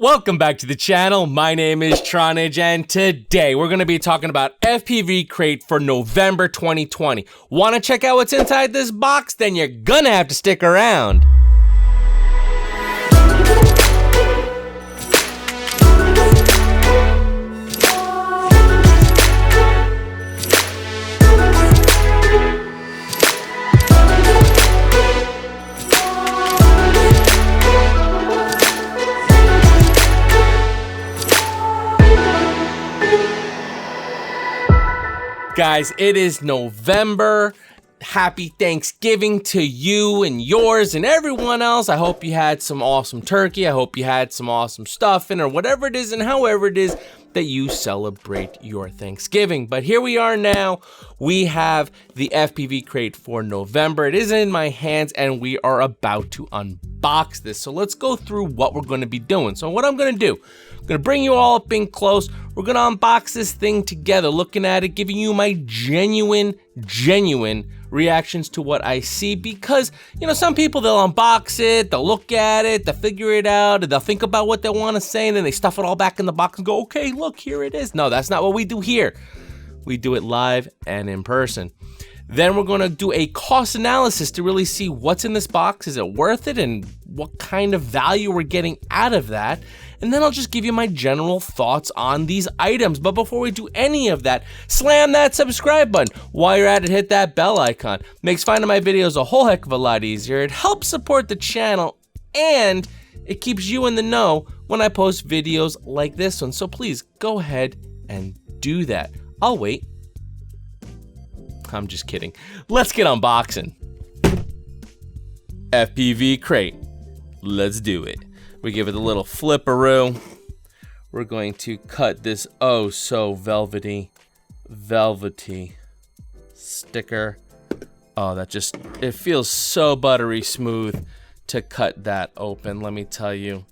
Welcome back to the channel. My name is Tronage, and today we're going to be talking about FPV crate for November 2020. Want to check out what's inside this box? Then you're gonna have to stick around. Guys, it is November. Happy Thanksgiving to you and yours and everyone else. I hope you had some awesome turkey. I hope you had some awesome stuffing or whatever it is and however it is that you celebrate your Thanksgiving. But here we are now. We have the FPV crate for November. It is in my hands and we are about to unbox this. So let's go through what we're going to be doing. So what I'm going to do, I'm going to bring you all up in close. We're going to unbox this thing together, looking at it, giving you my genuine reactions to what I see, because, you know, some people, they'll unbox it, they'll look at it, they'll figure it out, and they'll think about what they want to say, and then they stuff it all back in the box and go, okay, look, here it is. No, that's not what we do here. We do it live and in person. Then we're going to do a cost analysis to really see what's in this box. Is it worth it? And what kind of value we're getting out of that. And then I'll just give you my general thoughts on these items. But before we do any of that, slam that subscribe button. While you're at it, hit that bell icon. Makes finding my videos a whole heck of a lot easier. It helps support the channel and it keeps you in the know when I post videos like this one. So please go ahead and do that. I'll wait. I'm just kidding. Let's get unboxing. FPV crate. Let's do it. We give it a little flipperoo. We're going to cut this oh so velvety sticker. Oh, that just, it feels so buttery smooth to cut that open, let me tell you.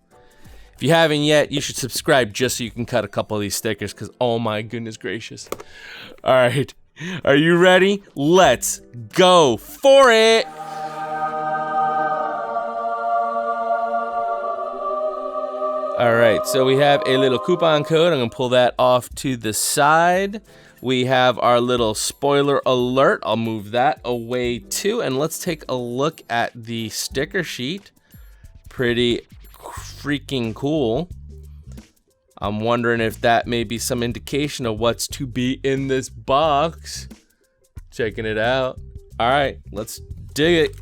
If you haven't yet, you should subscribe just so you can cut a couple of these stickers, because oh my goodness gracious. All right, are you ready? Let's go for it. All right, so we have a little coupon code. I'm gonna pull that off to the side. We have our little spoiler alert. I'll move that away too. And let's take a look at the sticker sheet. Pretty freaking cool. I'm wondering if that may be some indication of what's to be in this box. Checking it out. All right, let's dig it.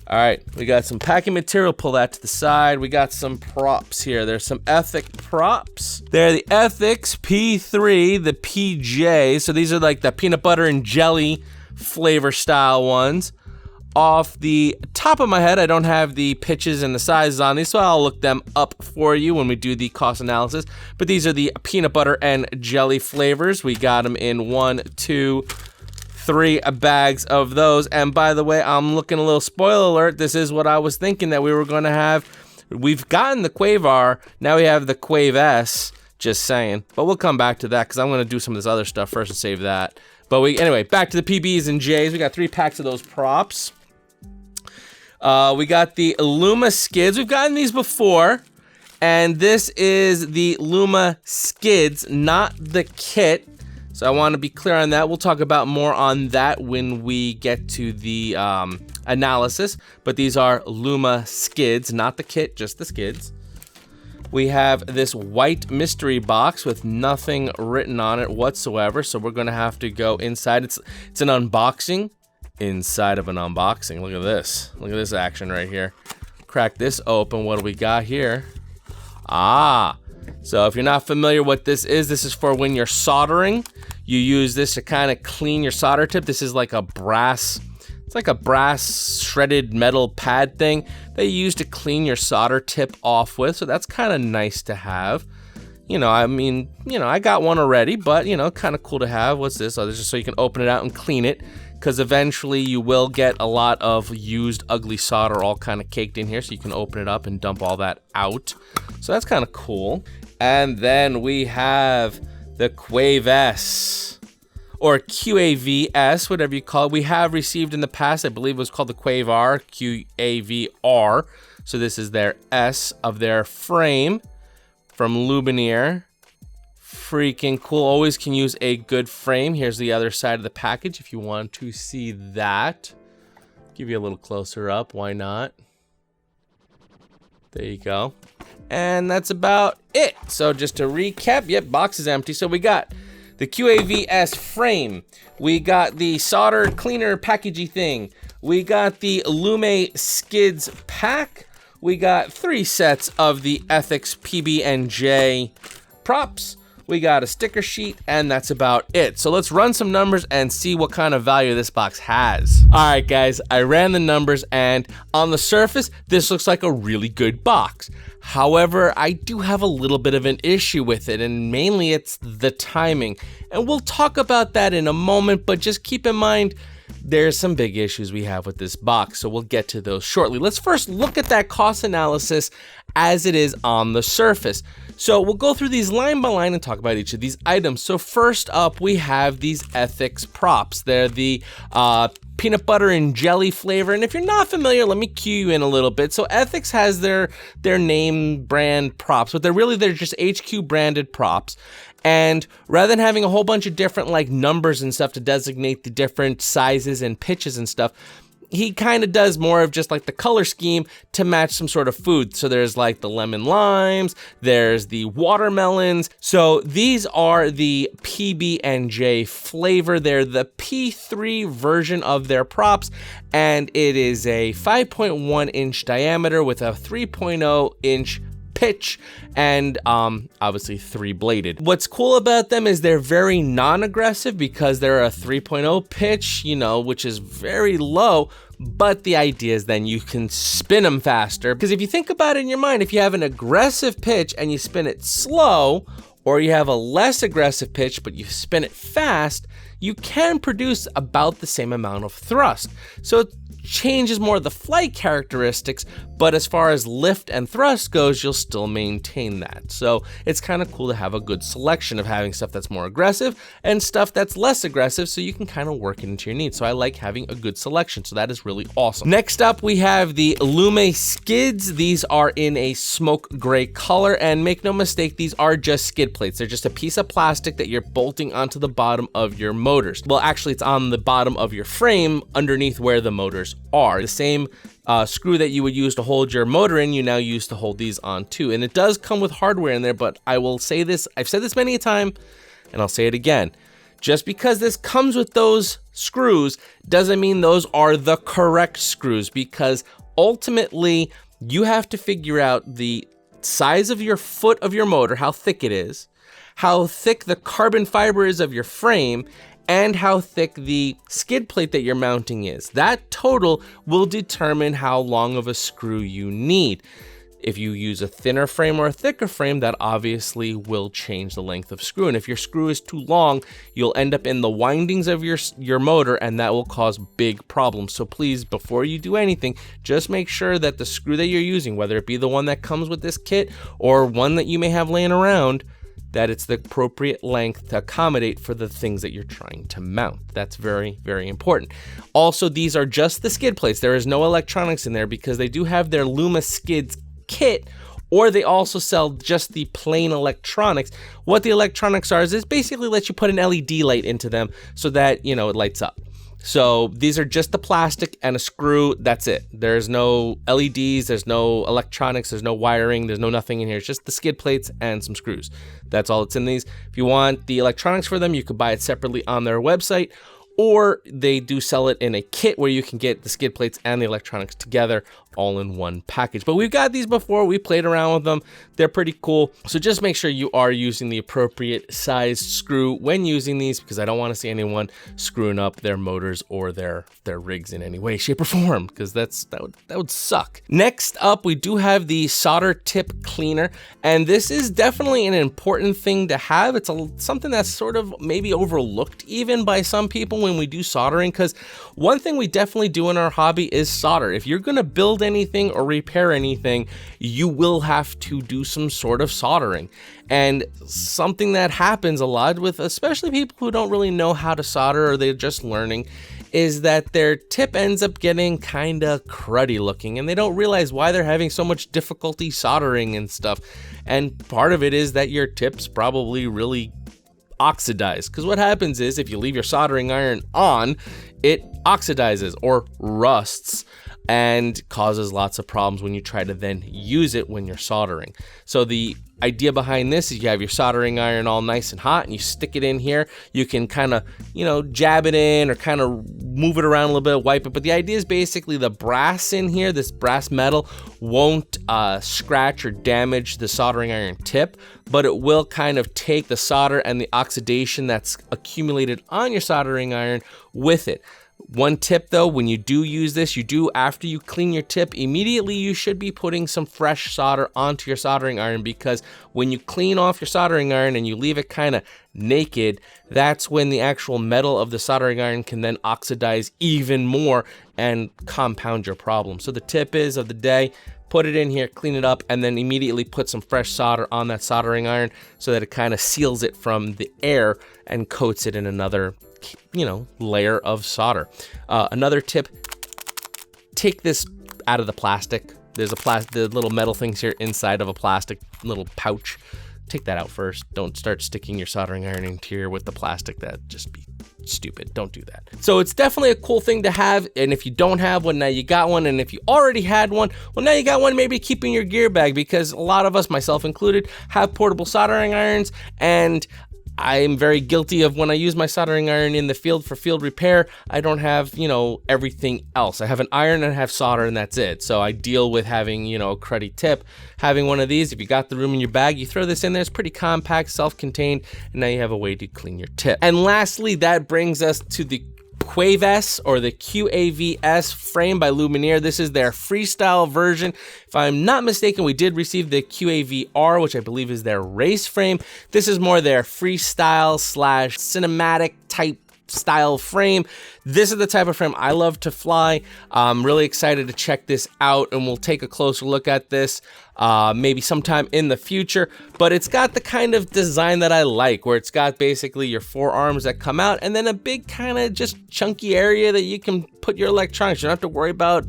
All right, we got some packing material, pull that to the side. We got some props here. There's some Ethic props. They're the Ethics P3, the PJ. So these are like the peanut butter and jelly flavor style ones. Off the top of my head, I don't have the pitches and the sizes on these, so I'll look them up for you when we do the cost analysis. But these are the peanut butter and jelly flavors. We got them in 1, 2, 3 bags of those. And by the way, I'm looking a little spoiler alert. This is what I was thinking that we were going to have. We've gotten the QAV-R. Now we have the QAV-S. Just saying. But we'll come back to that because I'm going to do some of this other stuff first and save that. But anyway, back to the PBs and Js. We got 3 packs of those props. We got the Lumi Skids. We've gotten these before. And this is the Lumi Skids, not the kit. So I want to be clear on that. We'll talk about more on that when we get to the analysis. But these are Lumi Skids, not the kit, just the skids. We have this white mystery box with nothing written on it whatsoever. So we're going to have to go inside. It's an unboxing inside of an unboxing. Look at this. Look at this action right here. Crack this open. What do we got here? So if you're not familiar what this is for when you're soldering. You use this to kind of clean your solder tip. This is like a brass, it's like a brass shredded metal pad thing that you use to clean your solder tip off with. So that's kind of nice to have. You know, I mean, you know, I got one already, but you know, kind of cool to have. What's this? Oh, this is just so you can open it out and clean it, because eventually you will get a lot of used ugly solder all kind of caked in here, so you can open it up and dump all that out. So that's kind of cool. And then we have the QAV-S, or QAV-S, whatever you call it. We have received in the past, I believe it was called the QAV-R, QAV-R. So this is their S of their frame. from Luminaire. Freaking cool. Always can use a good frame. Here's the other side of the package if you want to see that. Give you a little closer up. Why not? There you go. And that's about it. So just to recap, yep, box is empty. So we got the QAV-S frame. We got the solder cleaner packagey thing. We got the Lumi Skids pack. We got 3 sets of the Ethics PB&J props. We got a sticker sheet, and that's about it. So let's run some numbers and see what kind of value this box has. All right, guys, I ran the numbers, and on the surface, this looks like a really good box. However, I do have a little bit of an issue with it, and mainly it's the timing. And we'll talk about that in a moment, but just keep in mind, there's some big issues we have with this box, so we'll get to those shortly. Let's first look at that cost analysis as it is on the surface. So we'll go through these line by line and talk about each of these items. So first up, we have these Ethics props. They're the peanut butter and jelly flavor. And if you're not familiar, let me cue you in a little bit. So Ethics has their name brand props, but they're just HQ branded props. And rather than having a whole bunch of different like numbers and stuff to designate the different sizes and pitches and stuff, he kind of does more of just like the color scheme to match some sort of food. So there's like the lemon limes, there's the watermelons. So these are the PB&J flavor. They're the P3 version of their props, and it is a 5.1 inch diameter with a 3.0 inch pitch, and obviously 3-bladed. What's cool about them is they're very non-aggressive because they're a 3.0 pitch, you know, which is very low, but the idea is then you can spin them faster. Because if you think about it in your mind, if you have an aggressive pitch and you spin it slow, or you have a less aggressive pitch but you spin it fast, you can produce about the same amount of thrust. So it changes more of the flight characteristics, but as far as lift and thrust goes, you'll still maintain that. So it's kind of cool to have a good selection of having stuff that's more aggressive and stuff that's less aggressive, so you can kind of work it into your needs. So I like having a good selection, so that is really awesome. Next up, we have the Lumi Skids. These are in a smoke gray color, and make no mistake, these are just skid plates. They're just a piece of plastic that you're bolting onto the bottom of your motors. Well, actually, it's on the bottom of your frame underneath where the motors are. The same screw that you would use to hold your motor in, you now use to hold these on too. And it does come with hardware in there, but I will say this, I've said this many a time, and I'll say it again. Just because this comes with those screws doesn't mean those are the correct screws, because ultimately you have to figure out the size of your foot of your motor, how thick it is, how thick the carbon fiber is of your frame, and how thick the skid plate that you're mounting is. That total will determine how long of a screw you need. If you use a thinner frame or a thicker frame, that obviously will change the length of screw. And if your screw is too long, you'll end up in the windings of your motor, and that will cause big problems. So please, before you do anything, just make sure that the screw that you're using, whether it be the one that comes with this kit or one that you may have laying around, that it's the appropriate length to accommodate for the things that you're trying to mount. That's very, very important. Also, these are just the skid plates. There is no electronics in there because they do have their Lumi Skids kit, or they also sell just the plain electronics. What the electronics are is basically lets you put an LED light into them so that, you know, it lights up. So these are just the plastic and a screw, that's it. There's no LEDs, there's no electronics, there's no wiring, there's no nothing in here. It's just the skid plates and some screws. That's all that's in these. If you want the electronics for them, you could buy it separately on their website, or they do sell it in a kit where you can get the skid plates and the electronics together all in one package. But we've got these before, we played around with them, they're pretty cool. So just make sure you are using the appropriate size screw when using these, because I don't want to see anyone screwing up their motors or their rigs in any way, shape, or form, because that would suck. Next up, we do have the solder tip cleaner, and this is definitely an important thing to have. It's something that's sort of maybe overlooked even by some people when we do soldering, because one thing we definitely do in our hobby is solder. If you're going to build anything or repair anything, you will have to do some sort of soldering. And something that happens a lot with especially people who don't really know how to solder or they're just learning is that their tip ends up getting kinda cruddy looking, and they don't realize why they're having so much difficulty soldering and stuff. And part of it is that your tip's probably really oxidized, because what happens is if you leave your soldering iron on, it oxidizes or rusts and causes lots of problems when you try to then use it when you're soldering. So the idea behind this is you have your soldering iron all nice and hot and you stick it in here. You can kind of, you know, jab it in or kind of move it around a little bit, wipe it. But the idea is basically the brass in here, this brass metal, won't scratch or damage the soldering iron tip, but it will kind of take the solder and the oxidation that's accumulated on your soldering iron with it. One tip though, when you do use this, after you clean your tip, immediately you should be putting some fresh solder onto your soldering iron, because when you clean off your soldering iron and you leave it kind of naked, that's when the actual metal of the soldering iron can then oxidize even more and compound your problem. So the tip is of the day, put it in here, clean it up, and then immediately put some fresh solder on that soldering iron so that it kind of seals it from the air and coats it in another, you know, layer of solder. Another tip, take this out of the plastic. There's the little metal things here inside of a plastic little pouch. Take that out first. Don't start sticking your soldering iron interior with the plastic. That'd just be stupid. Don't do that. So it's definitely a cool thing to have. And if you don't have one, now you got one. And if you already had one, well, now you got one. Maybe keep in your gear bag, because a lot of us, myself included, have portable soldering irons, and I'm very guilty of when I use my soldering iron in the field for field repair, I don't have, you know, everything else. I have an iron and I have solder, and that's it. So I deal with having, you know, a cruddy tip. Having one of these, if you got the room in your bag, you throw this in there. It's pretty compact, self-contained, and now you have a way to clean your tip. And lastly, that brings us to the QAV-S, or the QAV-S frame by Lumi. This is their freestyle version. If I'm not mistaken, we did receive the QAV-R, which I believe is their race frame. This is more their freestyle / cinematic type style frame. This is the type of frame I love to fly. I'm really excited to check this out, and we'll take a closer look at this maybe sometime in the future. But it's got the kind of design that I like, where it's got basically your 4 arms that come out, and then a big kind of just chunky area that you can put your electronics. You don't have to worry about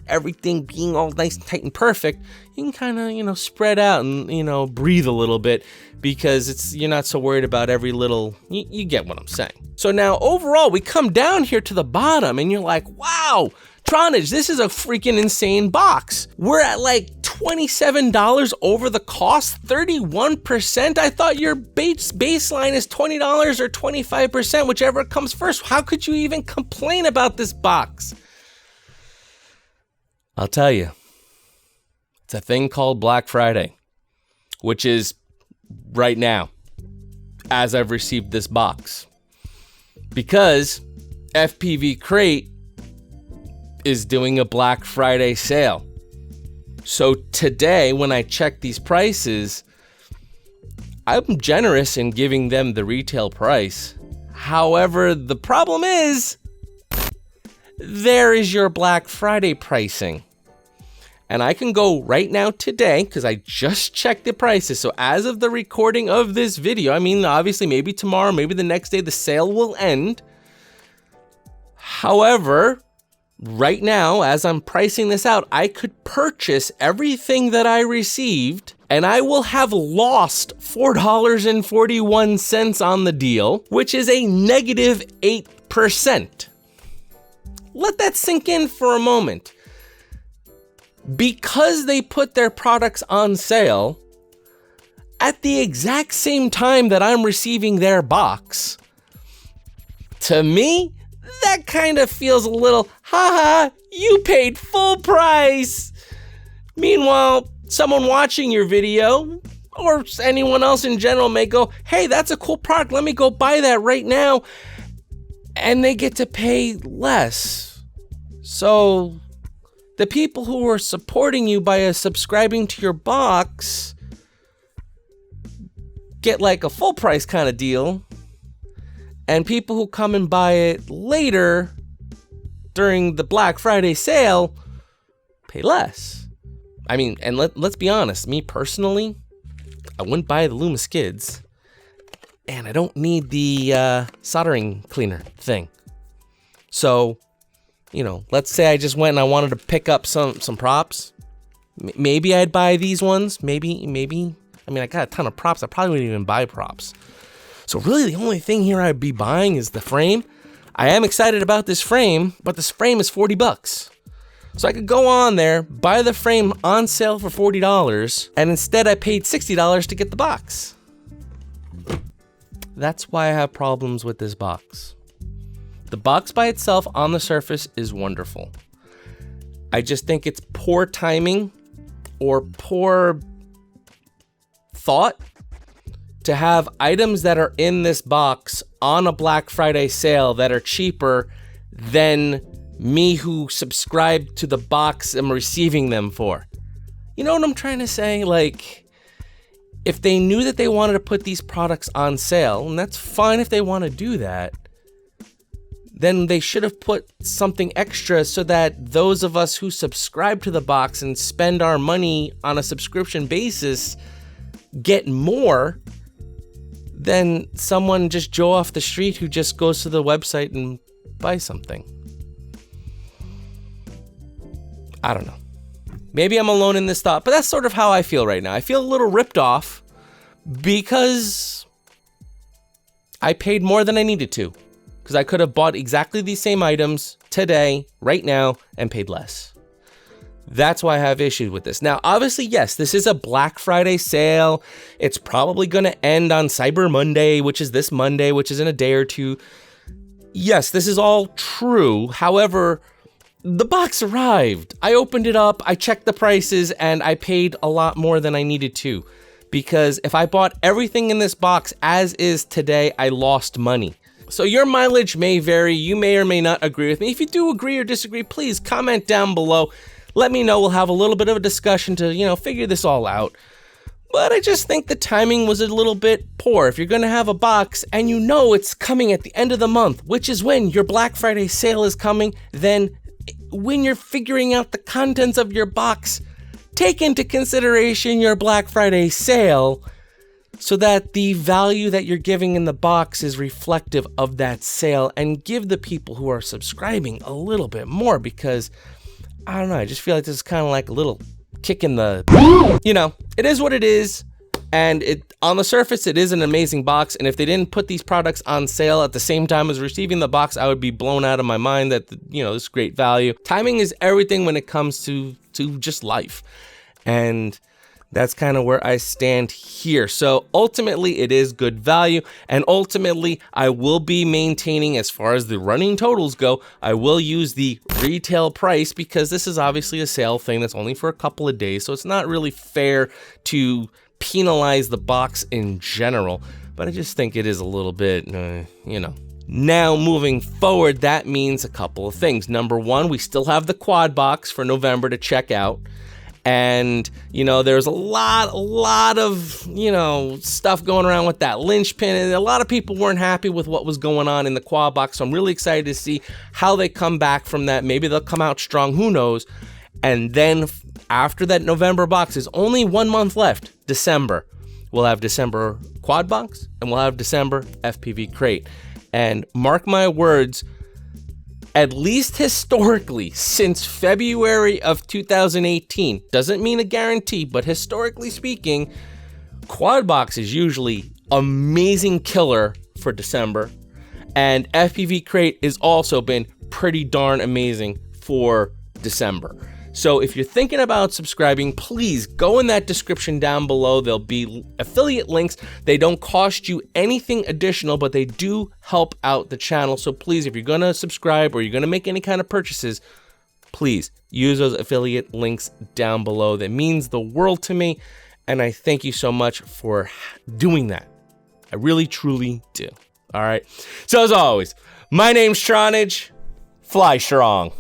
everything being all nice and tight and perfect. You can kind of, you know, spread out and, you know, breathe a little bit, because you're not so worried about every little, you get what I'm saying. So now overall, we come down here to the bottom and you're like, wow, Tronage, this is a freaking insane box. We're at like $27 over the cost, 31%. I thought your baseline is $20 or 25%, whichever comes first. How could you even complain about this box? I'll tell you, it's a thing called Black Friday, which is right now, as I've received this box, because FPV Crate is doing a Black Friday sale. So today, when I check these prices, I'm generous in giving them the retail price. However, the problem is, there is your Black Friday pricing. And I can go right now today, because I just checked the prices. So as of the recording of this video, I mean, obviously maybe tomorrow, maybe the next day, the sale will end. However, right now, as I'm pricing this out, I could purchase everything that I received, and I will have lost $4.41 on the deal, which is a negative 8%. Let that sink in for a moment. Because they put their products on sale at the exact same time that I'm receiving their box, to me, that kind of feels a little, haha, you paid full price. Meanwhile, someone watching your video, or anyone else in general, may go, hey, that's a cool product, let me go buy that right now. And they get to pay less. So the people who are supporting you by subscribing to your box get like a full price kind of deal, and people who come and buy it later during the Black Friday sale pay less. I mean, and let's be honest, me personally, I wouldn't buy the Lumi Skids, and I don't need the soldering cleaner thing. So, you know, let's say I just went and I wanted to pick up some props. Maybe I'd buy these ones. Maybe. I mean, I got a ton of props. I probably wouldn't even buy props. So really the only thing here I'd be buying is the frame. I am excited about this frame, but this frame is $40. So I could go on there, buy the frame on sale for $40, and instead I paid $60 to get the box. That's why I have problems with this box. The box by itself on the surface is wonderful. I just think it's poor timing or poor thought to have items that are in this box on a Black Friday sale that are cheaper than me who subscribed to the box I'm receiving them for. You know what I'm trying to say? Like, if they knew that they wanted to put these products on sale, and that's fine if they want to do that, then they should have put something extra so that those of us who subscribe to the box and spend our money on a subscription basis get more than someone just Joe off the street who just goes to the website and buys something. I don't know. Maybe I'm alone in this thought, but that's sort of how I feel right now. I feel a little ripped off because I paid more than I needed to. Because I could have bought exactly these same items today, right now, and paid less. That's why I have issues with this. Now, obviously, yes, this is a Black Friday sale. It's probably going to end on Cyber Monday, which is this Monday, which is in a day or two. Yes, this is all true. However, the box arrived. I opened it up, I checked the prices, and I paid a lot more than I needed to. Because if I bought everything in this box as is today, I lost money. So your mileage may vary. You may or may not agree with me. If you do agree or disagree, please comment down below. Let me know. We'll have a little bit of a discussion to, you know, figure this all out. But I just think the timing was a little bit poor. If you're going to have a box and you know it's coming at the end of the month, which is when your Black Friday sale is coming, then when you're figuring out the contents of your box, take into consideration your Black Friday sale so that the value that you're giving in the box is reflective of that sale, and give the people who are subscribing a little bit more, because I don't know, I just feel like this is kind of like a little kick in the, you know, it is what it is. And it, on the surface, it is an amazing box. And if they didn't put these products on sale at the same time as receiving the box, I would be blown out of my mind that, you know, this is great value. Timing is everything when it comes to just life. And that's kind of where I stand here. So ultimately, it is good value. And ultimately, I will be maintaining, as far as the running totals go, I will use the retail price, because this is obviously a sale thing that's only for a couple of days. So it's not really fair to penalize the box in general. But I just think it is a little bit, you know. Now, moving forward, that means a couple of things. Number one, we still have the quad box for November to check out. And, you know, there's a lot of, you know, stuff going around with that linchpin, and a lot of people weren't happy with what was going on in the quad box. So I'm really excited to see how they come back from that. Maybe they'll come out strong, who knows? And then after that November box is only 1 month left, December. We'll have December quad box and we'll have December FPV crate. And mark my words, at least historically, since February of 2018, doesn't mean a guarantee, but historically speaking, quad box is usually amazing killer for December, and FPV crate has also been pretty darn amazing for December. So if you're thinking about subscribing, please go in that description down below. There'll be affiliate links. They don't cost you anything additional, but they do help out the channel. So please, if you're going to subscribe or you're going to make any kind of purchases, please use those affiliate links down below. That means the world to me, and I thank you so much for doing that. I really, truly do. All right. So as always, my name's Tronage. Fly strong.